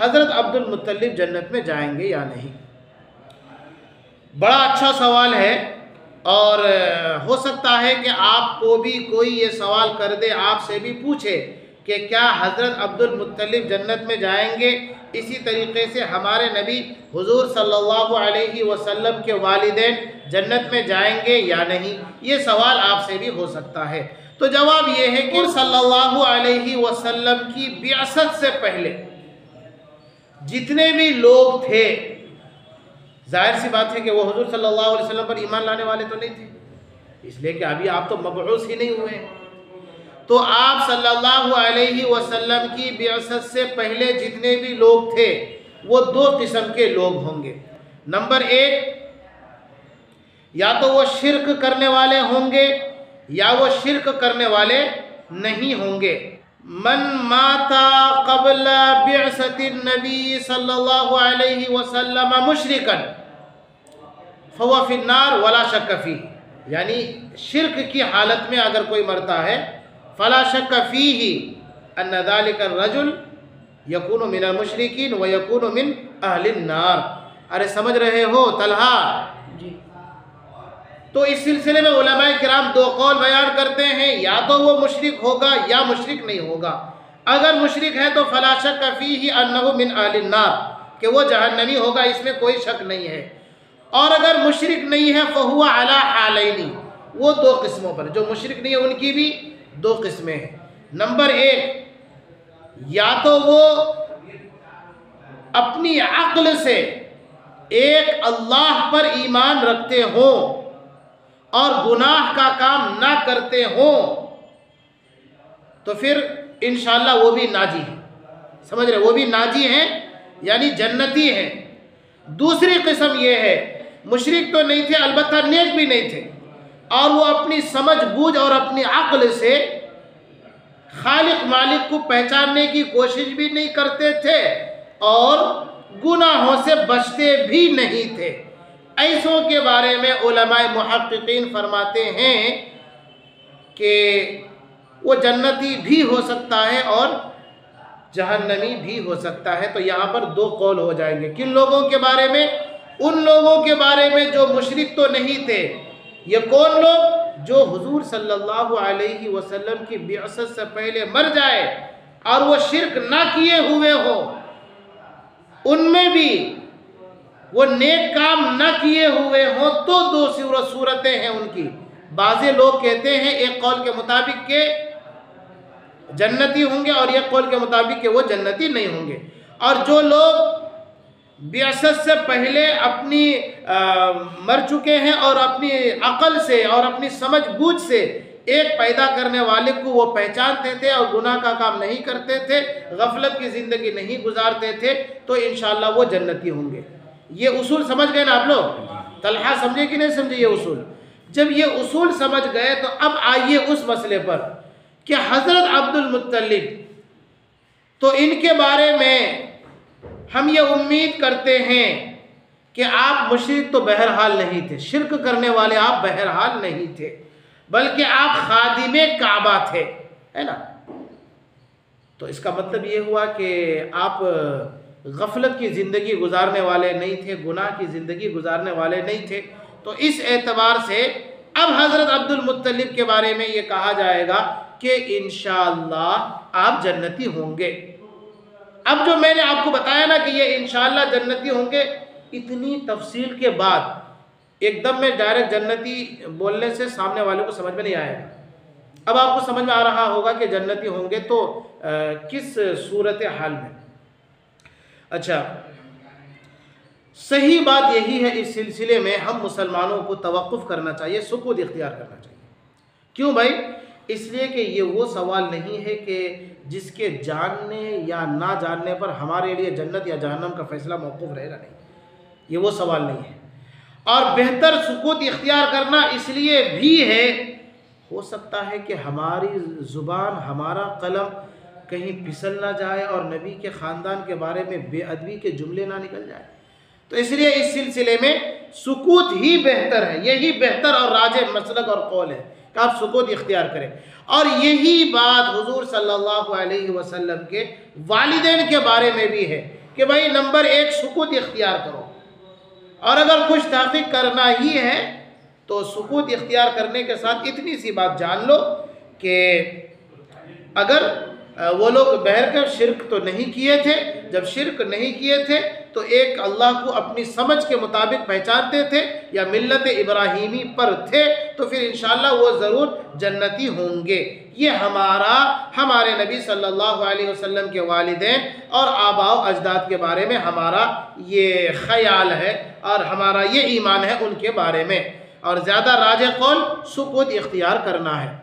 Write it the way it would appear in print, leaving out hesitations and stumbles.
हज़रत अब्दुल मुत्तलिब जन्नत में जाएंगे या नहीं? बड़ा अच्छा सवाल है और हो सकता है कि आपको भी कोई ये सवाल कर दे, आपसे भी पूछे कि क्या हज़रत अब्दुल मुत्तलिब जन्नत में जाएंगे, इसी तरीके से हमारे नबी हुजूर सल्लल्लाहु अलैहि वसल्लम के वालिदैन जन्नत में जाएंगे या नहीं, ये सवाल आपसे भी हो सकता है। तो जवाब ये है कि सल्लल्लाहु अलैहि वसल्लम की बिअसत से पहले जितने भी लोग थे, जाहिर सी बात है कि वो हुजूर सल्लल्लाहु अलैहि वसल्लम पर ईमान लाने वाले तो नहीं थे, इसलिए कि अभी आप तो मबऊस ही नहीं हुए। तो आप सल्लल्लाहु अलैहि वसल्लम की बिअसत से पहले जितने भी लोग थे वो दो किस्म के लोग होंगे। नंबर एक, या तो वो शिर्क करने वाले होंगे या वो शिर्क करने वाले नहीं होंगे। मन माता क़ब्ल बिअसतिन नबी सल्लल्लाहु अलैहि वसल्लम मुशरिकन फहुवा फिन्नार वला शक्क फी, यानी शिर्क की हालत में अगर कोई मरता है, फला शक्क फीही अन्न ज़ालिका रजुल यकूनु मिनल मुशरिकीन व यकूनु मिन अहलिन नार। अरे समझ रहे हो तलहा जी? तो इस सिलसिले में उलमाए किराम दो कौल बयान करते हैं, या तो वो मुशरिक होगा या मुशरिक नहीं होगा। अगर मुशरिक है तो फला शक्क फीही अन्नहु मिन अहलिन नार, कि वो जहन्नमी होगा, इसमें कोई शक नहीं है। और अगर मुशरिक नहीं है फहुवा अला हालैनी, वो दो किस्मों पर, जो मुशरिक नहीं है उनकी भी दो किस्में हैं। नंबर एक, या तो वो अपनी अक्ल से एक अल्लाह पर ईमान रखते हो और गुनाह का काम ना करते हो, तो फिर इंशाअल्लाह वो भी नाजी है। समझ रहे, वो भी नाजी हैं, यानी जन्नती हैं। दूसरी किस्म ये है, मुशरिक तो नहीं थे, अलबत्ता नेक भी नहीं थे, और वो अपनी समझ बूझ और अपनी अक्ल से खालिक मालिक को पहचानने की कोशिश भी नहीं करते थे और गुनाहों से बचते भी नहीं थे। ऐसों के बारे में उलमाए मुहक्किकीन फरमाते हैं कि वो जन्नती भी हो सकता है और जहन्नमी भी हो सकता है। तो यहाँ पर दो कौल हो जाएंगे। किन लोगों के बारे में? उन लोगों के बारे में जो मुशरिक तो नहीं थे। ये कौन लोग? जो हुजूर सल्लल्लाहु अलैहि वसल्लम की बिअसत से पहले मर जाए और वो शिर्क ना किए हुए हो, उनमें भी वो नेक काम ना किए हुए हो, तो दो सूरतें हैं उनकी। बाज़े लोग कहते हैं एक कौल के मुताबिक के जन्नती होंगे और एक कौल के मुताबिक के वो जन्नती नहीं होंगे। और जो लोग बिअसत से पहले अपनी मर चुके हैं और अपनी अकल से और अपनी समझ बूझ से एक पैदा करने वाले को वो पहचानते थे और गुनाह का काम नहीं करते थे, गफलत की ज़िंदगी नहीं गुजारते थे, तो इंशाअल्लाह वो जन्नती होंगे। ये उसूल समझ गए ना आप लोग? तलहा समझे कि नहीं समझे ये उसूल? जब ये उसूल समझ गए तो अब आइए उस मसले पर कि हज़रत अब्दुल मुत्तलिब, तो इनके बारे में हम ये उम्मीद करते हैं कि आप मुशरिक तो बहरहाल नहीं थे, शिर्क करने वाले आप बहरहाल नहीं थे, बल्कि आप खादिमे काबा थे, है ना? तो इसका मतलब ये हुआ कि आप गफलत की ज़िंदगी गुजारने वाले नहीं थे, गुनाह की ज़िंदगी गुजारने वाले नहीं थे। तो इस एतबार से अब हज़रत अब्दुल मुत्तलिब के बारे में ये कहा जाएगा कि इंशाअल्लाह आप जन्नती होंगे। अब जो मैंने आपको बताया ना कि ये इंशाअल्लाह जन्नती होंगे, इतनी तफसील के बाद एकदम में डायरेक्ट जन्नती बोलने से सामने वाले को समझ में नहीं आएगा। अब आपको समझ में आ रहा होगा कि जन्नती होंगे तो किस सूरत हाल में। अच्छा, सही बात यही है, इस सिलसिले में हम मुसलमानों को तवक्कुफ करना चाहिए, सुकूत इख्तियार करना चाहिए। क्यों भाई? इसलिए कि ये वो सवाल नहीं है कि जिसके जानने या ना जानने पर हमारे लिए जन्नत या जहन्नम का फैसला मौकूफ़ रहेगा, नहीं, ये वो सवाल नहीं है। और बेहतर सुकूत इख्तियार करना इसलिए भी है, हो सकता है कि हमारी ज़ुबान, हमारा कलम कहीं फिसल ना जाए और नबी के ख़ानदान के बारे में बेअदबी के जुमले ना निकल जाए। तो इसलिए इस सिलसिले में सुकूत ही बेहतर है, यही बेहतर और राजे मसलक और कौल है कि आप सुकूत इख्तियार करें। और यही बात हुजूर सल्लल्लाहु अलैहि वसल्लम के वालिदैन के बारे में भी है कि भाई नंबर 1 सुकूत इख्तियार करो, और अगर कुछ तहकीक करना ही है तो सुकूत इख्तियार करने के साथ इतनी सी बात जान लो कि अगर वो लोग बहर कर शिरक तो नहीं किए थे, जब शिरक नहीं किए थे तो एक अल्लाह को अपनी समझ के मुताबिक पहचानते थे या मिल्लत इब्राहीमी पर थे, तो फिर इंशाअल्लाह वो ज़रूर जन्नती होंगे। ये हमारे नबी सल्लल्लाहु अलैहि वसल्लम के वालिदैन और आबाओ अजदाद के बारे में हमारा ये ख्याल है और हमारा ये ईमान है उनके बारे में। और ज़्यादा राज कौल सुकूत इख्तियार करना है।